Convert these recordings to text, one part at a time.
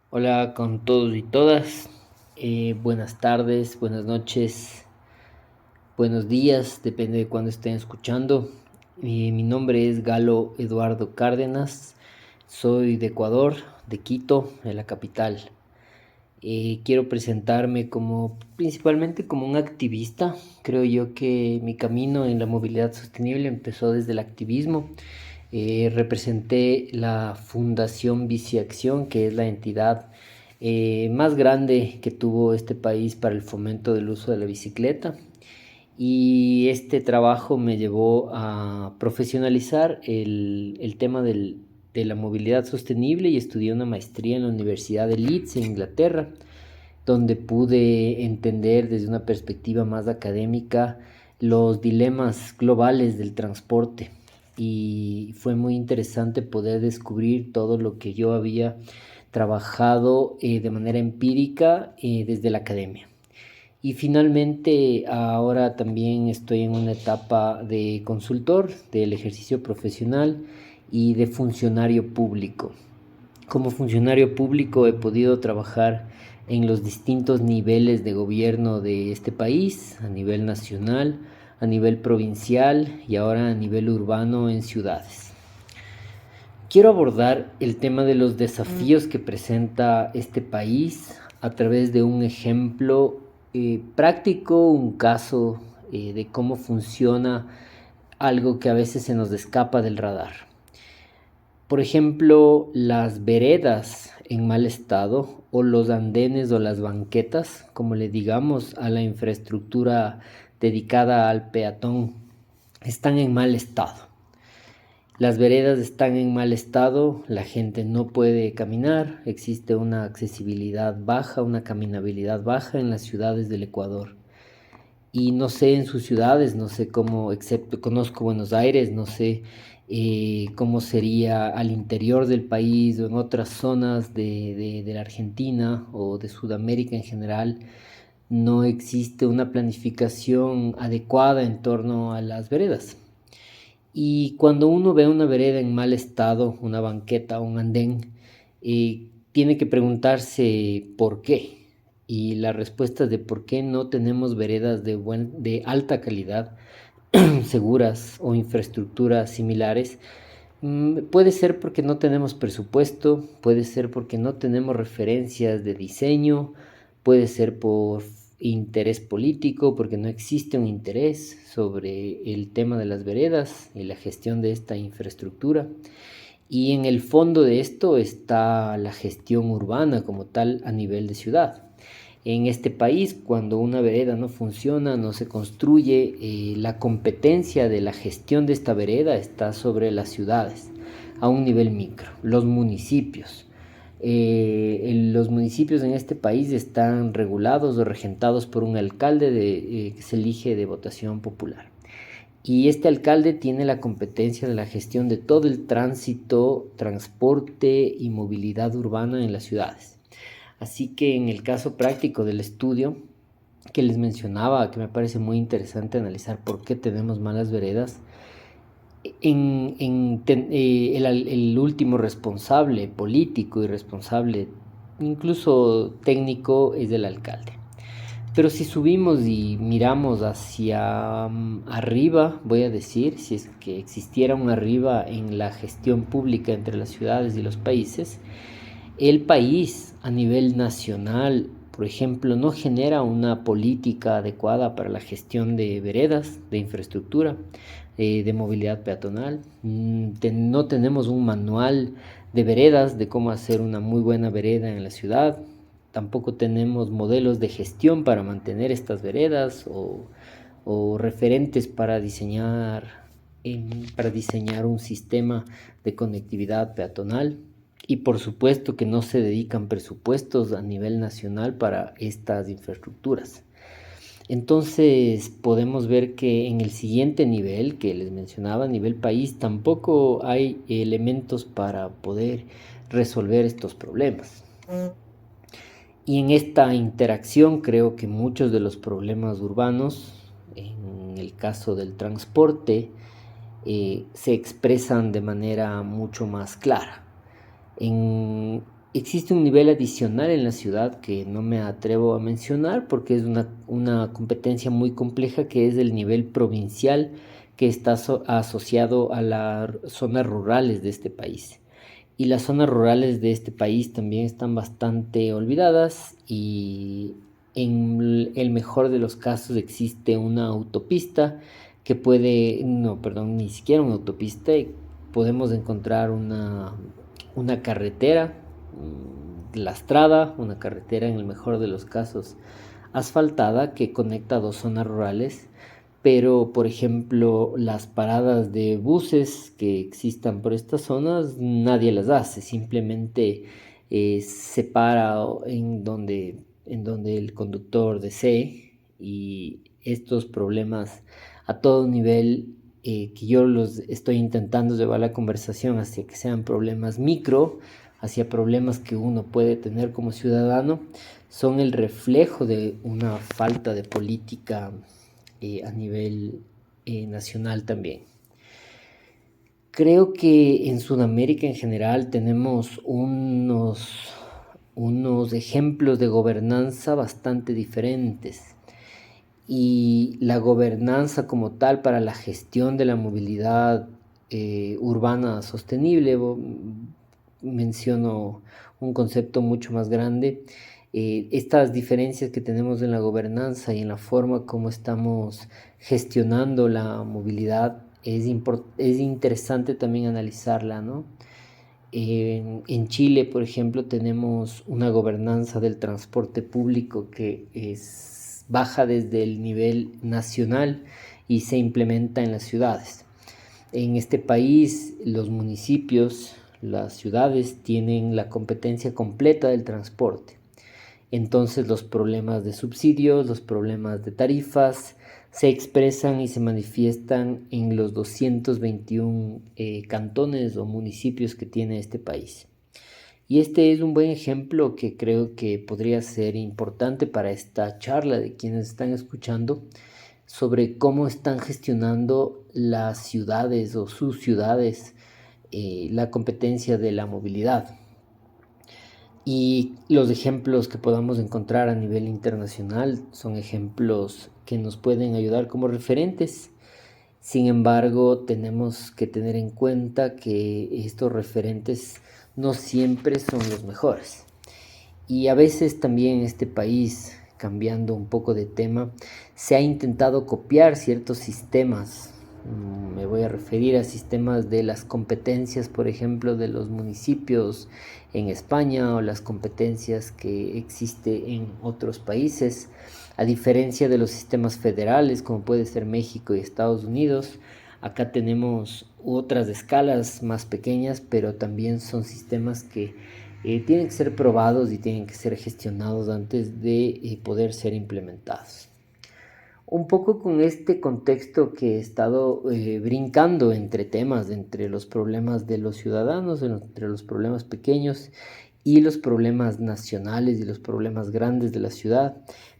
Hola con todos y todas. Buenas tardes, buenas noches, buenos días, depende de cuándo estén escuchando. Mi nombre es Galo Eduardo Cárdenas. Soy de Ecuador, de Quito, de la capital. Quiero presentarme principalmente como un activista. Creo yo que mi camino en la movilidad sostenible empezó desde el activismo. Representé la Fundación Biciacción, que es la entidad más grande que tuvo este país para el fomento del uso de la bicicleta. Y este trabajo me llevó a profesionalizar el tema de la movilidad sostenible y estudié una maestría en la Universidad de Leeds, en Inglaterra, donde pude entender desde una perspectiva más académica los dilemas globales del transporte. Y fue muy interesante poder descubrir todo lo que yo había trabajado de manera empírica desde la academia. Y finalmente ahora también estoy en una etapa de consultor del ejercicio profesional y de funcionario público. Como funcionario público he podido trabajar en los distintos niveles de gobierno de este país, a nivel nacional, a nivel provincial y ahora a nivel urbano en ciudades. Quiero abordar el tema de los desafíos que presenta este país a través de un ejemplo práctico, un caso de cómo funciona algo que a veces se nos escapa del radar. Por ejemplo, las veredas en mal estado o los andenes o las banquetas, como le digamos a la infraestructura dedicada al peatón, están en mal estado. Las veredas están en mal estado, la gente no puede caminar, existe una accesibilidad baja, una caminabilidad baja en las ciudades del Ecuador. Y no sé en sus ciudades, no sé cómo, excepto conozco Buenos Aires, no sé cómo sería al interior del país o en otras zonas de la Argentina o de Sudamérica en general. No existe una planificación adecuada en torno a las veredas. Y cuando uno ve una vereda en mal estado, una banqueta, un andén, tiene que preguntarse por qué. Y la respuesta de por qué no tenemos veredas de alta calidad, seguras o infraestructuras similares, puede ser porque no tenemos presupuesto, puede ser porque no tenemos referencias de diseño, puede ser por interés político, porque no existe un interés sobre el tema de las veredas y la gestión de esta infraestructura. Y en el fondo de esto está la gestión urbana como tal a nivel de ciudad. En este país, cuando una vereda no funciona, no se construye, la competencia de la gestión de esta vereda está sobre las ciudades, a un nivel micro, los municipios. Los municipios en este país están regulados o regentados por un alcalde que se elige de votación popular. Y este alcalde tiene la competencia de la gestión de todo el tránsito, transporte y movilidad urbana en las ciudades. Así que en el caso práctico del estudio que les mencionaba, que me parece muy interesante analizar por qué tenemos malas veredas, el último responsable político y responsable incluso técnico es el alcalde. Pero si subimos y miramos hacia arriba, voy a decir, si es que existiera un arriba en la gestión pública entre las ciudades y los países, el país a nivel nacional, por ejemplo, no genera una política adecuada para la gestión de veredas, de infraestructura, de movilidad peatonal. No tenemos un manual de veredas, de cómo hacer una muy buena vereda en la ciudad. Tampoco tenemos modelos de gestión para mantener estas veredas o referentes para diseñar un sistema de conectividad peatonal. Y por supuesto que no se dedican presupuestos a nivel nacional para estas infraestructuras. Entonces podemos ver que en el siguiente nivel que les mencionaba, a nivel país, tampoco hay elementos para poder resolver estos problemas. Y en esta interacción creo que muchos de los problemas urbanos, en el caso del transporte, se expresan de manera mucho más clara. En Existe un nivel adicional en la ciudad que no me atrevo a mencionar porque es una competencia muy compleja, que es el nivel provincial, que está asociado a las zonas rurales de este país. Y las zonas rurales de este país también están bastante olvidadas, y en el mejor de los casos existe una autopista que puede, no, perdón, ni siquiera una autopista, y podemos encontrar una carretera lastrada, una carretera en el mejor de los casos asfaltada, que conecta dos zonas rurales. Pero, por ejemplo, las paradas de buses que existan por estas zonas, nadie las hace, simplemente se para en donde el conductor desee, y estos problemas a todo nivel, que yo los estoy intentando llevar la conversación hacia que sean problemas micro, hacia problemas que uno puede tener como ciudadano, son el reflejo de una falta de política a nivel nacional también. Creo que en Sudamérica en general tenemos unos ejemplos de gobernanza bastante diferentes, y la gobernanza como tal para la gestión de la movilidad urbana sostenible, menciono un concepto mucho más grande. Estas diferencias que tenemos en la gobernanza y en la forma como estamos gestionando la movilidad es interesante también analizarla, ¿no? En Chile, por ejemplo, tenemos una gobernanza del transporte público que baja desde el nivel nacional y se implementa en las ciudades. En este país, los municipios, las ciudades tienen la competencia completa del transporte. Entonces los problemas de subsidios, los problemas de tarifas se expresan y se manifiestan en los 221 cantones o municipios que tiene este país. Y este es un buen ejemplo que creo que podría ser importante para esta charla de quienes están escuchando, sobre cómo están gestionando las ciudades o sus ciudades la competencia de la movilidad. Y los ejemplos que podamos encontrar a nivel internacional son ejemplos que nos pueden ayudar como referentes. Sin embargo, tenemos que tener en cuenta que estos referentes no siempre son los mejores. Y a veces también en este país, cambiando un poco de tema, se ha intentado copiar ciertos sistemas. Me voy a referir a sistemas de las competencias, por ejemplo, de los municipios en España, o las competencias que existe en otros países. A diferencia de los sistemas federales, como puede ser México y Estados Unidos, acá tenemos otras escalas más pequeñas, pero también son sistemas que tienen que ser probados y tienen que ser gestionados antes de poder ser implementados. Un poco con este contexto que he estado brincando entre temas, entre los problemas de los ciudadanos, entre los problemas pequeños y los problemas nacionales y los problemas grandes de la ciudad,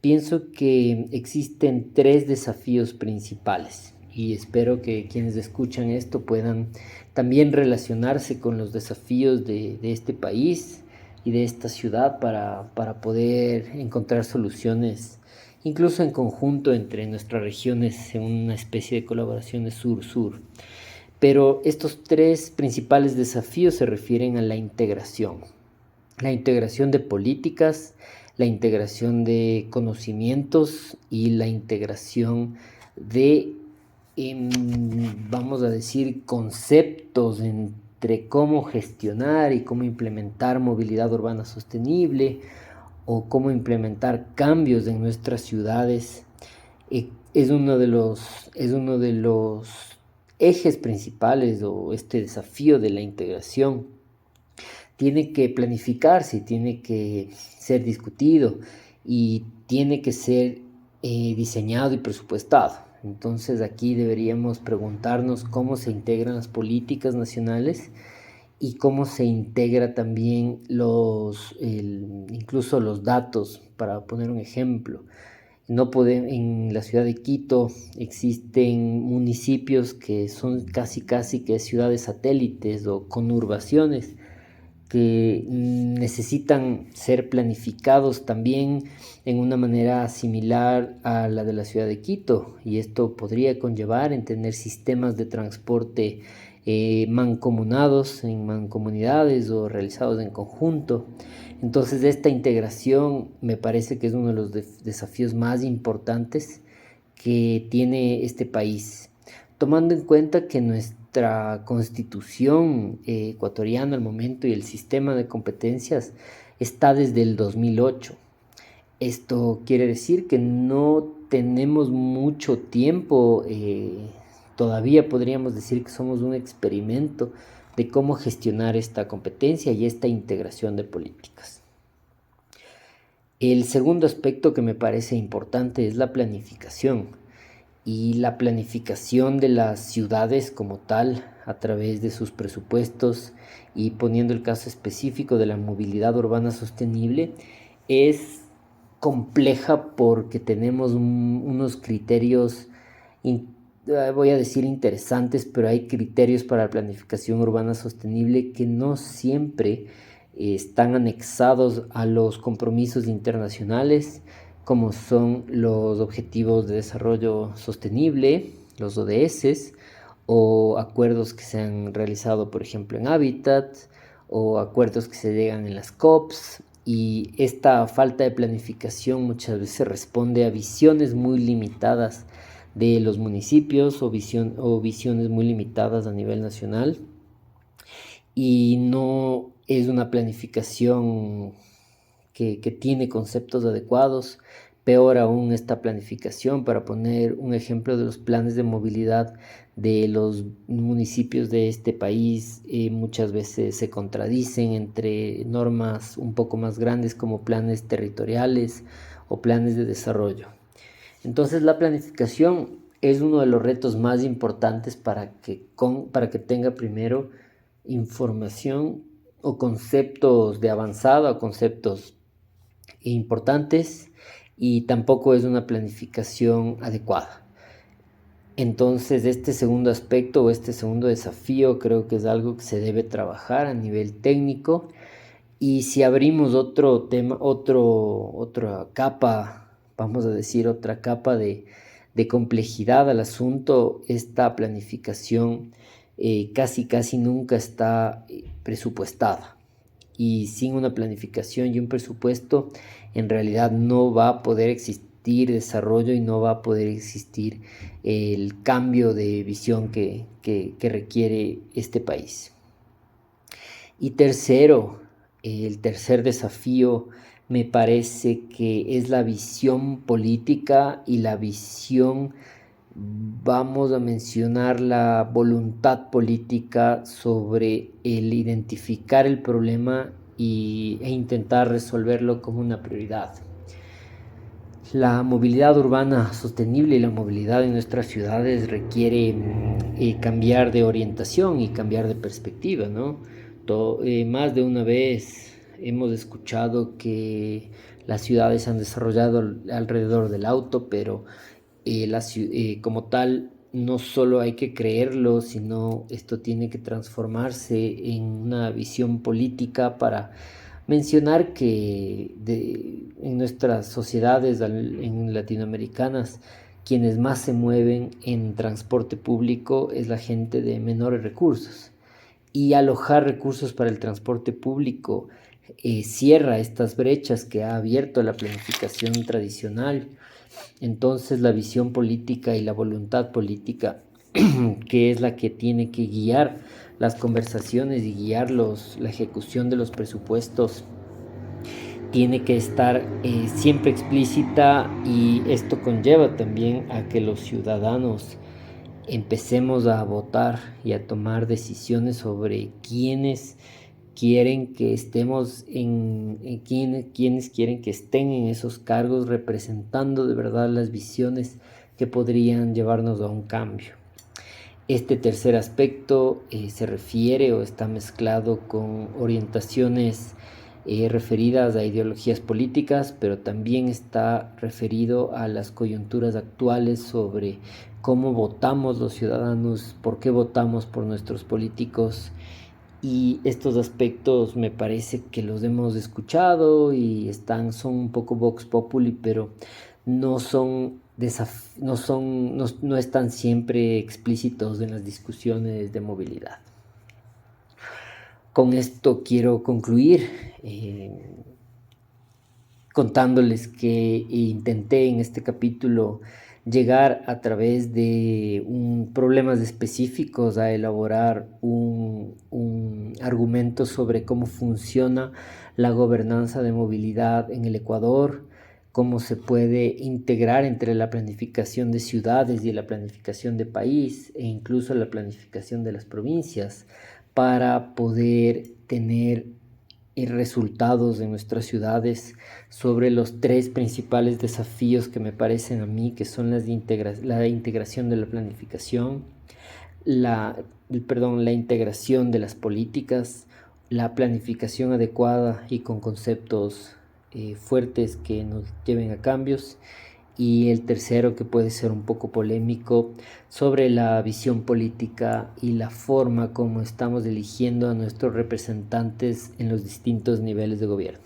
pienso que existen tres desafíos principales, y espero que quienes escuchan esto puedan también relacionarse con los desafíos de este país y de esta ciudad para poder encontrar soluciones, incluso en conjunto entre nuestras regiones, en una especie de colaboraciones sur-sur. Pero estos tres principales desafíos se refieren a la integración de políticas, la integración de conocimientos y la integración de, vamos a decir, conceptos entre cómo gestionar y cómo implementar movilidad urbana sostenible, o cómo implementar cambios en nuestras ciudades. Es uno de los ejes principales, o este desafío de la integración tiene que planificarse, tiene que ser discutido y tiene que ser diseñado y presupuestado. Entonces aquí deberíamos preguntarnos cómo se integran las políticas nacionales y cómo se integra también incluso los datos. Para poner un ejemplo, en la ciudad de Quito existen municipios que son casi que ciudades satélites o conurbaciones, que necesitan ser planificados también en una manera similar a la de la ciudad de Quito, y esto podría conllevar en tener sistemas de transporte mancomunados en mancomunidades o realizados en conjunto. Entonces esta integración me parece que es uno de los desafíos más importantes que tiene este país, tomando en cuenta que nuestra constitución ecuatoriana al momento y el sistema de competencias está desde el 2008. Esto quiere decir que no tenemos mucho tiempo, todavía podríamos decir que somos un experimento de cómo gestionar esta competencia y esta integración de políticas. El segundo aspecto que me parece importante es la planificación, y la planificación de las ciudades como tal a través de sus presupuestos, y poniendo el caso específico de la movilidad urbana sostenible, es compleja porque tenemos unos criterios, voy a decir interesantes, pero hay criterios para la planificación urbana sostenible que no siempre están anexados a los compromisos internacionales, como son los Objetivos de Desarrollo Sostenible, los ODS, o acuerdos que se han realizado, por ejemplo, en Hábitat, o acuerdos que se llegan en las COPs. Y esta falta de planificación muchas veces responde a visiones muy limitadas de los municipios o visiones muy limitadas a nivel nacional, y no es una planificación que tiene conceptos adecuados. Peor aún, esta planificación, para poner un ejemplo de los planes de movilidad de los municipios de este país, muchas veces se contradicen entre normas un poco más grandes como planes territoriales o planes de desarrollo. Entonces la planificación es uno de los retos más importantes para que tenga primero información o conceptos de avanzada o conceptos importantes, y tampoco es una planificación adecuada. Entonces este segundo aspecto o este segundo desafío creo que es algo que se debe trabajar a nivel técnico. Y si abrimos otro tema, otra capa, vamos a decir otra capa de complejidad al asunto, esta planificación casi nunca está presupuestada. Y sin una planificación y un presupuesto, en realidad no va a poder existir desarrollo y no va a poder existir el cambio de visión que requiere este país. Y tercero, el tercer desafío me parece que es la visión política y la visión, vamos a mencionar la voluntad política sobre el identificar el problema e intentar resolverlo como una prioridad. La movilidad urbana sostenible y la movilidad en nuestras ciudades requiere cambiar de orientación y cambiar de perspectiva, ¿no? Más de una vez hemos escuchado que las ciudades se han desarrollado alrededor del auto, pero como tal no solo hay que creerlo, sino esto tiene que transformarse en una visión política para mencionar que en nuestras sociedades latinoamericanas, quienes más se mueven en transporte público es la gente de menores recursos, y alojar recursos para el transporte público cierra estas brechas que ha abierto la planificación tradicional. Entonces la visión política y la voluntad política, que es la que tiene que guiar las conversaciones y guiar la ejecución de los presupuestos, tiene que estar siempre explícita, y esto conlleva también a que los ciudadanos empecemos a votar y a tomar decisiones sobre quiénes quieren que estemos quienes quieren que estén en esos cargos, representando de verdad las visiones que podrían llevarnos a un cambio. Este tercer aspecto se refiere o está mezclado con orientaciones referidas a ideologías políticas, pero también está referido a las coyunturas actuales sobre cómo votamos los ciudadanos, por qué votamos por nuestros políticos, Y estos aspectos me parece que los hemos escuchado y son un poco vox populi, pero no están siempre explícitos en las discusiones de movilidad. Con esto quiero concluir contándoles que intenté en este capítulo llegar a través de problemas específicos a elaborar un argumento sobre cómo funciona la gobernanza de movilidad en el Ecuador, cómo se puede integrar entre la planificación de ciudades y la planificación de país e incluso la planificación de las provincias para poder tener resultados de nuestras ciudades sobre los tres principales desafíos que me parecen a mí, que son la integración de la planificación, la integración de las políticas, la planificación adecuada y con conceptos fuertes que nos lleven a cambios, y el tercero, que puede ser un poco polémico, sobre la visión política y la forma como estamos eligiendo a nuestros representantes en los distintos niveles de gobierno.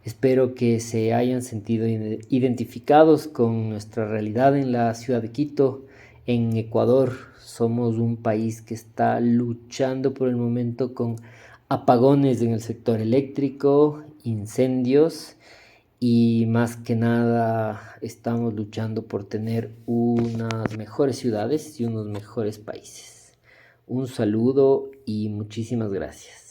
Espero que se hayan sentido identificados con nuestra realidad en la ciudad de Quito, en Ecuador. Somos un país que está luchando por el momento con apagones en el sector eléctrico, incendios, y más que nada estamos luchando por tener unas mejores ciudades y unos mejores países. Un saludo y muchísimas gracias.